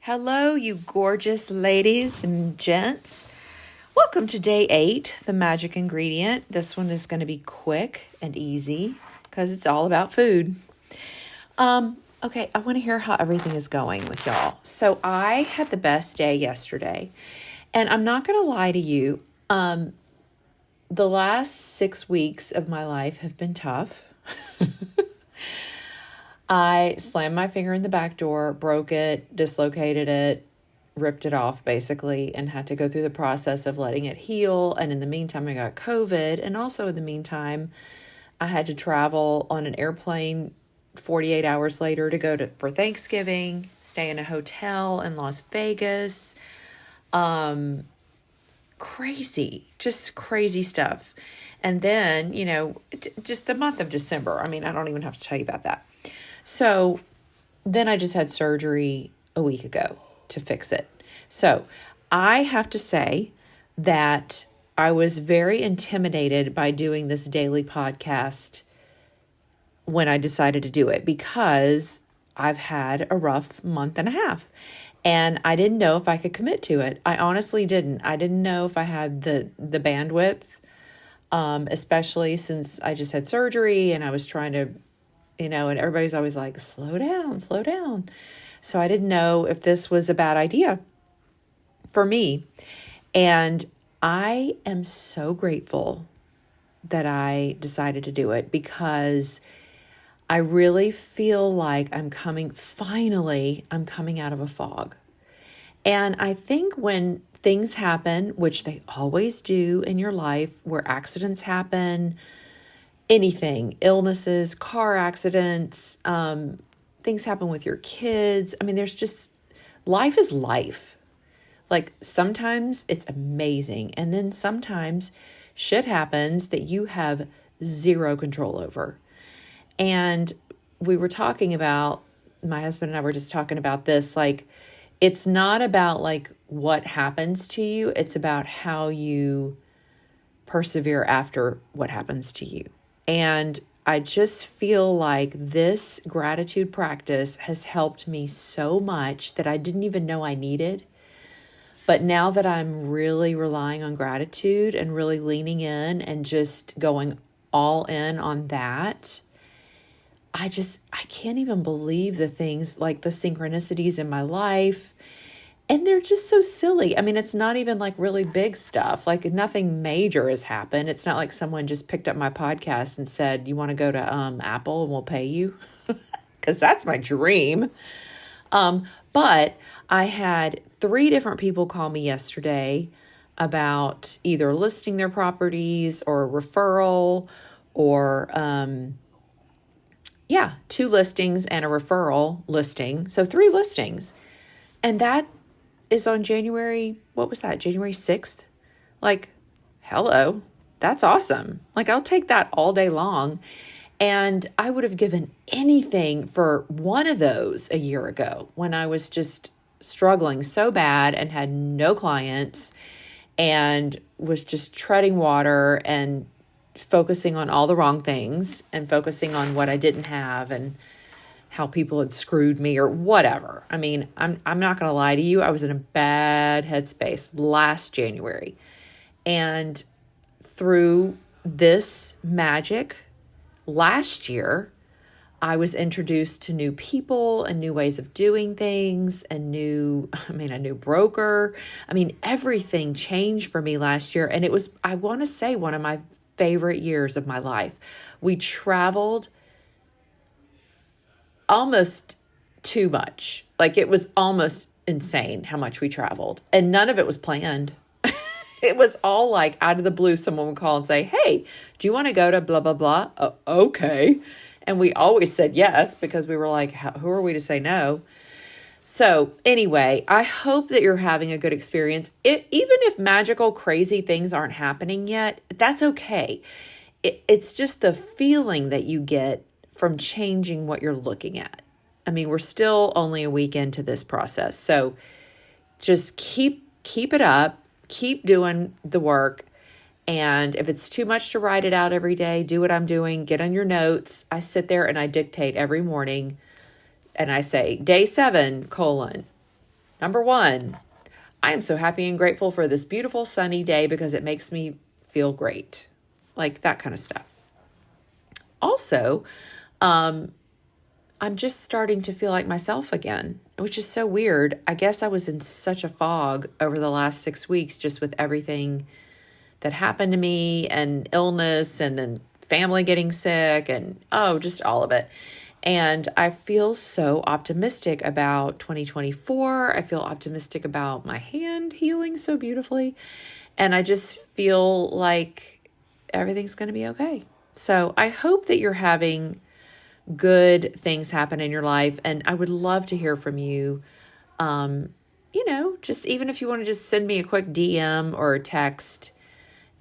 Hello, you gorgeous ladies and gents. Welcome to day 8, the magic ingredient. This one is going to be quick and easy because it's all about food. Okay, I want to hear how everything is going with y'all. So I had the best day yesterday, and I'm not going to lie to you. The last 6 weeks of my life have been tough. I slammed my finger in the back door, broke it, dislocated it, ripped it off basically, and had to go through the process of letting it heal. And in the meantime, I got COVID. And also in the meantime, I had to travel on an airplane 48 hours later to go for Thanksgiving, stay in a hotel in Las Vegas. Just crazy stuff. And then, just the month of December. I mean, I don't even have to tell you about that. So then I just had surgery a week ago to fix it. So I have to say that I was very intimidated by doing this daily podcast when I decided to do it because I've had a rough month and a half and I didn't know if I could commit to it. I honestly didn't. I didn't know if I had the bandwidth, especially since I just had surgery and I was trying to and everybody's always like, slow down, slow down. So I didn't know if this was a bad idea for me. And I am so grateful that I decided to do it because I really feel like I'm coming out of a fog. And I think when things happen, which they always do in your life, where accidents happen, anything, illnesses, car accidents, things happen with your kids. I mean, life is life. Like sometimes it's amazing. And then sometimes shit happens that you have zero control over. And my husband and I were just talking about this, like, it's not about like what happens to you. It's about how you persevere after what happens to you. And I just feel like this gratitude practice has helped me so much that I didn't even know I needed. But now that I'm really relying on gratitude and really leaning in and just going all in on that, I can't even believe the things like the synchronicities in my life. And they're just so silly. I mean, it's not even like really big stuff. Like nothing major has happened. It's not like someone just picked up my podcast and said, you want to go to Apple and we'll pay you? Because that's my dream. But I had 3 different people call me yesterday about either listing their properties or a referral or, 2 listings and a referral listing. So 3 listings. And that is on January 6th? Like, hello, that's awesome. Like, I'll take that all day long. And I would have given anything for one of those a year ago when I was just struggling so bad and had no clients and was just treading water and focusing on all the wrong things and focusing on what I didn't have and how people had screwed me or whatever. I mean, I'm not going to lie to you. I was in a bad headspace last January. And through this magic last year, I was introduced to new people and new ways of doing things, a new broker. I mean, everything changed for me last year. And it was, I want to say, one of my favorite years of my life. We traveled almost too much. Like it was almost insane how much we traveled. And none of it was planned. It was all like out of the blue. Someone would call and say, hey, do you want to go to blah, blah, blah? Okay. And we always said yes because we were like, who are we to say no? So anyway, I hope that you're having a good experience. Even if magical, crazy things aren't happening yet, that's okay. It's just the feeling that you get from changing what you're looking at. I mean, we're still only a week into this process. So just keep it up, keep doing the work. And if it's too much to write it out every day, do what I'm doing, get on your notes. I sit there and I dictate every morning and I say, day 7, Number one, I am so happy and grateful for this beautiful sunny day because it makes me feel great. Like that kind of stuff. Also, I'm just starting to feel like myself again, which is so weird. I guess I was in such a fog over the last 6 weeks just with everything that happened to me and illness and then family getting sick and just all of it. And I feel so optimistic about 2024. I feel optimistic about my hand healing so beautifully. And I just feel like everything's going to be okay. So I hope that you're having good things happen in your life. And I would love to hear from you. Just even if you want to just send me a quick DM or a text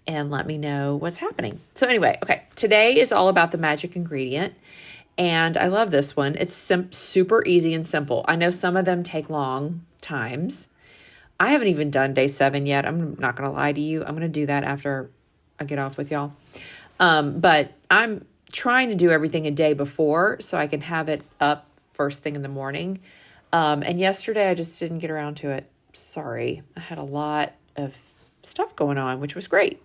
and let me know what's happening. So anyway, okay, today is all about the magic ingredient. And I love this one. It's super easy and simple. I know some of them take long times. I haven't even done day 7 yet. I'm not going to lie to you. I'm going to do that after I get off with y'all. But I'm trying to do everything a day before so I can have it up first thing in the morning. And yesterday I just didn't get around to it. Sorry. I had a lot of stuff going on, which was great.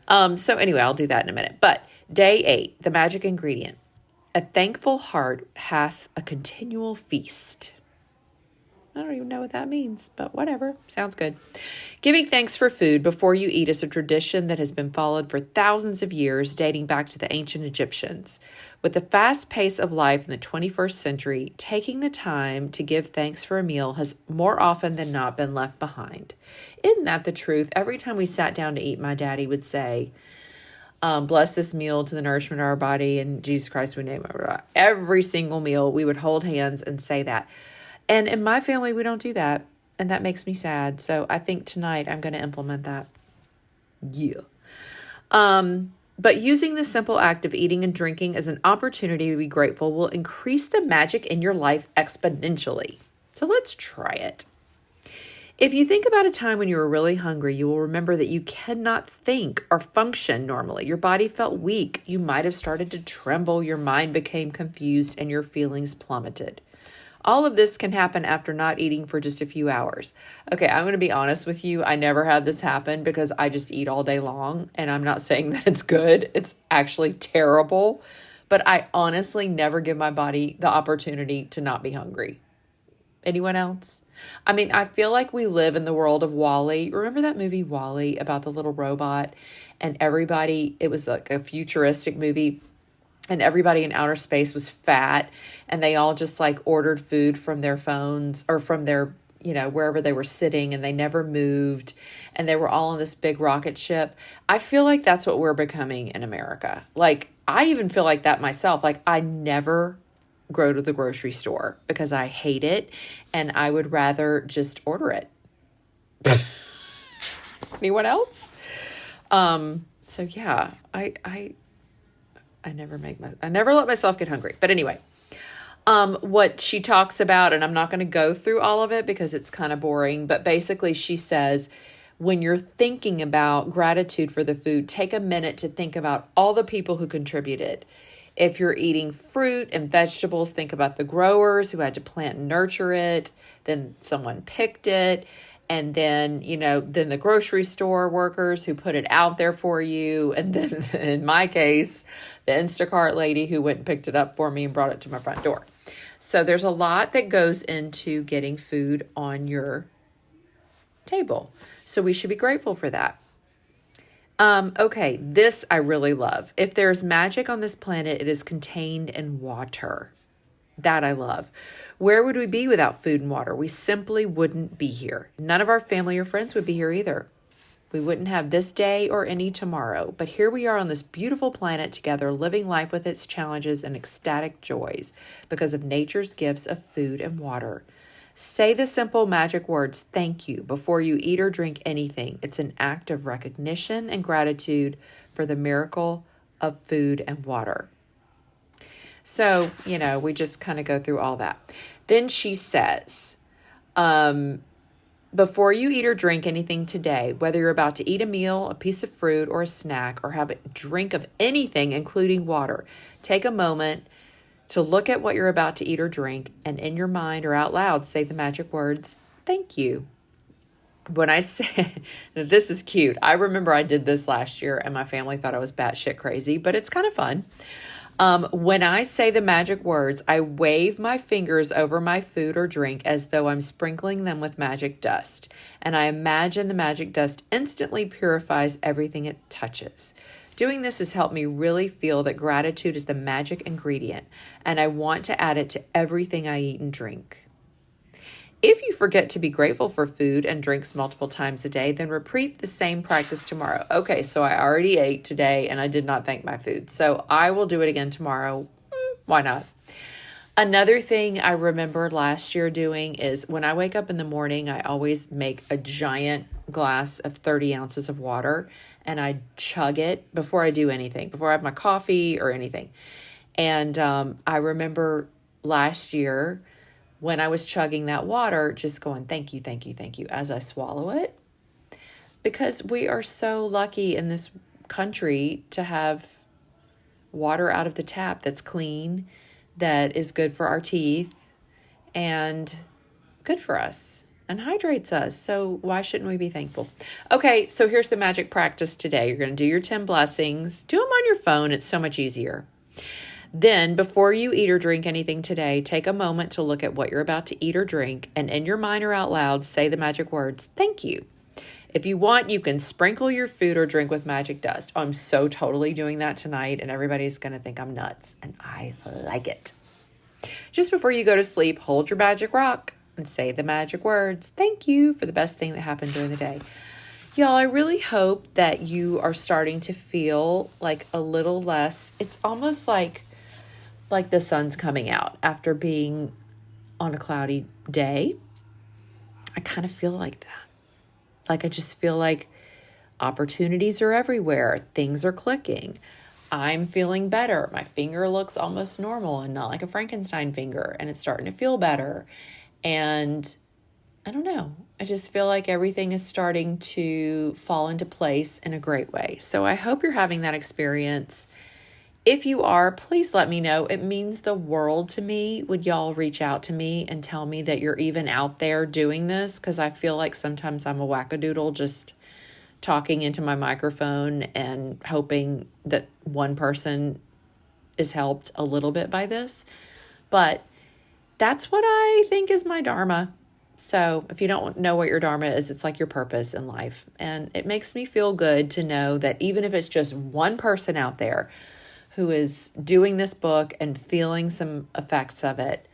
So anyway, I'll do that in a minute. But day 8, the magic ingredient. A thankful heart hath a continual feast. I don't even know what that means, but whatever. Sounds good. Giving thanks for food before you eat is a tradition that has been followed for thousands of years, dating back to the ancient Egyptians. With the fast pace of life in the 21st century, taking the time to give thanks for a meal has more often than not been left behind. Isn't that the truth? Every time we sat down to eat, my daddy would say, bless this meal to the nourishment of our body, and Jesus Christ, we name it. Every single meal, we would hold hands and say that. And in my family, we don't do that. And that makes me sad. So I think tonight I'm going to implement that. Yeah. But using the simple act of eating and drinking as an opportunity to be grateful will increase the magic in your life exponentially. So let's try it. If you think about a time when you were really hungry, you will remember that you cannot think or function normally. Your body felt weak. You might have started to tremble. Your mind became confused and your feelings plummeted. All of this can happen after not eating for just a few hours. Okay, I'm going to be honest with you. I never had this happen because I just eat all day long. And I'm not saying that it's good. It's actually terrible. But I honestly never give my body the opportunity to not be hungry. Anyone else? I mean, I feel like we live in the world of WALL-E. Remember that movie WALL-E about the little robot? And everybody, it was like a futuristic movie. And everybody in outer space was fat, and they all just like ordered food from their phones or from their, wherever they were sitting, and they never moved, and they were all on this big rocket ship. I feel like that's what we're becoming in America. Like, I even feel like that myself. Like, I never go to the grocery store because I hate it, and I would rather just order it. Anyone else? So yeah, I never let myself get hungry. But anyway, what she talks about, and I'm not going to go through all of it because it's kind of boring, but basically she says, when you're thinking about gratitude for the food, take a minute to think about all the people who contributed. If you're eating fruit and vegetables, think about the growers who had to plant and nurture it. Then someone picked it. And then, then the grocery store workers who put it out there for you. And then in my case, the Instacart lady who went and picked it up for me and brought it to my front door. So there's a lot that goes into getting food on your table. So we should be grateful for that. Okay, this I really love. If there's magic on this planet, it is contained in water. That I love. Where would we be without food and water? We simply wouldn't be here. None of our family or friends would be here either. We wouldn't have this day or any tomorrow. But here we are on this beautiful planet together, living life with its challenges and ecstatic joys because of nature's gifts of food and water. Say the simple magic words, thank you, before you eat or drink anything. It's an act of recognition and gratitude for the miracle of food and water. So, we just kind of go through all that. Then she says, before you eat or drink anything today, whether you're about to eat a meal, a piece of fruit, or a snack, or have a drink of anything, including water, take a moment to look at what you're about to eat or drink, and in your mind or out loud, say the magic words, thank you. When I say, this is cute. I remember I did this last year and my family thought I was batshit crazy, but it's kind of fun. When I say the magic words, I wave my fingers over my food or drink as though I'm sprinkling them with magic dust. And I imagine the magic dust instantly purifies everything it touches. Doing this has helped me really feel that gratitude is the magic ingredient, and I want to add it to everything I eat and drink. If you forget to be grateful for food and drinks multiple times a day, then repeat the same practice tomorrow. Okay, so I already ate today and I did not thank my food. So I will do it again tomorrow. Why not? Another thing I remember last year doing is when I wake up in the morning, I always make a giant glass of 30 ounces of water and I chug it before I do anything, before I have my coffee or anything. And I remember last year, when I was chugging that water, just going, thank you, thank you, thank you, as I swallow it. Because we are so lucky in this country to have water out of the tap that's clean, that is good for our teeth, and good for us, and hydrates us. So why shouldn't we be thankful? Okay, so here's the magic practice today. You're going to do your 10 blessings. Do them on your phone. It's so much easier. Then, before you eat or drink anything today, take a moment to look at what you're about to eat or drink, and in your mind or out loud, say the magic words, thank you. If you want, you can sprinkle your food or drink with magic dust. I'm so totally doing that tonight, and everybody's going to think I'm nuts, and I like it. Just before you go to sleep, hold your magic rock and say the magic words, thank you, for the best thing that happened during the day. Y'all, I really hope that you are starting to feel like a little less, it's almost like the sun's coming out after being on a cloudy day. I kind of feel like that. Like I just feel like opportunities are everywhere. Things are clicking. I'm feeling better. My finger looks almost normal and not like a Frankenstein finger, and it's starting to feel better. And I don't know. I just feel like everything is starting to fall into place in a great way. So I hope you're having that experience. If you are, please let me know. It means the world to me. Would y'all reach out to me and tell me that you're even out there doing this? Because I feel like sometimes I'm a wackadoodle just talking into my microphone and hoping that one person is helped a little bit by this. But that's what I think is my dharma. So if you don't know what your dharma is, it's like your purpose in life. And it makes me feel good to know that even if it's just one person out there who is doing this book and feeling some effects of it,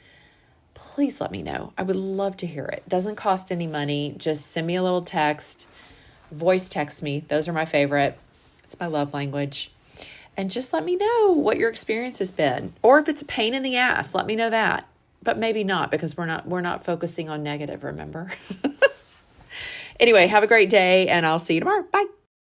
please let me know. I would love to hear it. Doesn't cost any money. Just send me a little text, voice text me. Those are my favorite. It's my love language. And just let me know what your experience has been. Or if it's a pain in the ass, let me know that. But maybe not, because we're not focusing on negative, remember? Anyway, have a great day and I'll see you tomorrow. Bye.